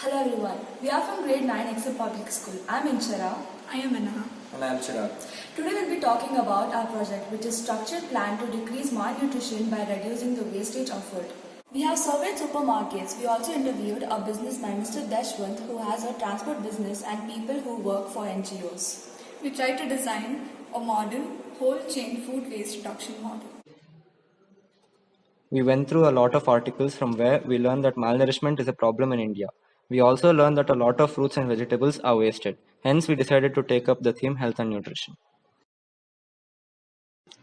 Hello everyone, we are from grade 9 Excel Public School. I am Inchara. I am Menaha. And I am Chirag. Today we will be talking about our project, which is structured plan to decrease malnutrition by reducing the wastage of food. We have surveyed supermarkets. We also interviewed a businessman, Mr. Deshwant, who has a transport business, and people who work for NGOs. We tried to design a modern, whole chain food waste reduction model. We went through a lot of articles from where we learned that malnourishment is a problem in India. We also learned that a lot of fruits and vegetables are wasted. Hence, we decided to take up the theme health and nutrition.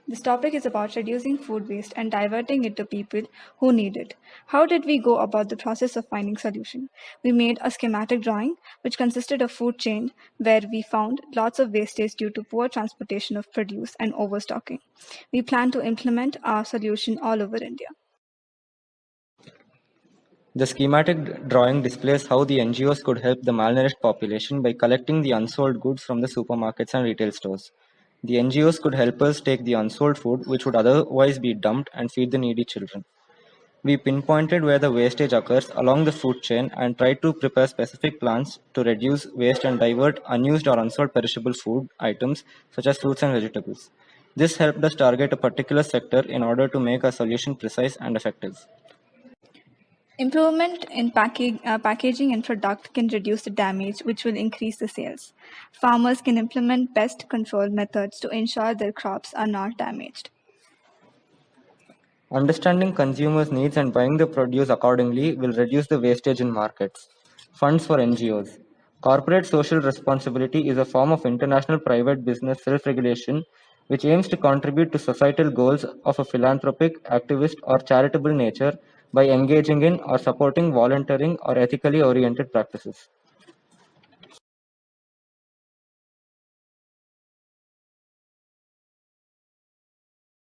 This topic is about reducing food waste and diverting it to people who need it. How did we go about the process of finding solution? We made a schematic drawing which consisted of food chain where we found lots of wastage due to poor transportation of produce and overstocking. We plan to implement our solution all over India. The schematic drawing displays how the NGOs could help the malnourished population by collecting the unsold goods from the supermarkets and retail stores. The NGOs could help us take the unsold food, which would otherwise be dumped, and feed the needy children. We pinpointed where the wastage occurs along the food chain and tried to prepare specific plans to reduce waste and divert unused or unsold perishable food items such as fruits and vegetables. This helped us target a particular sector in order to make our solution precise and effective. Improvement in packaging and product can reduce the damage, which will increase the sales. Farmers can implement pest control methods to ensure their crops are not damaged. Understanding consumers' needs and buying the produce accordingly will reduce the wastage in markets. Funds for NGOs. Corporate social responsibility is a form of international private business self-regulation which aims to contribute to societal goals of a philanthropic, activist, or charitable nature by engaging in or supporting volunteering or ethically oriented practices.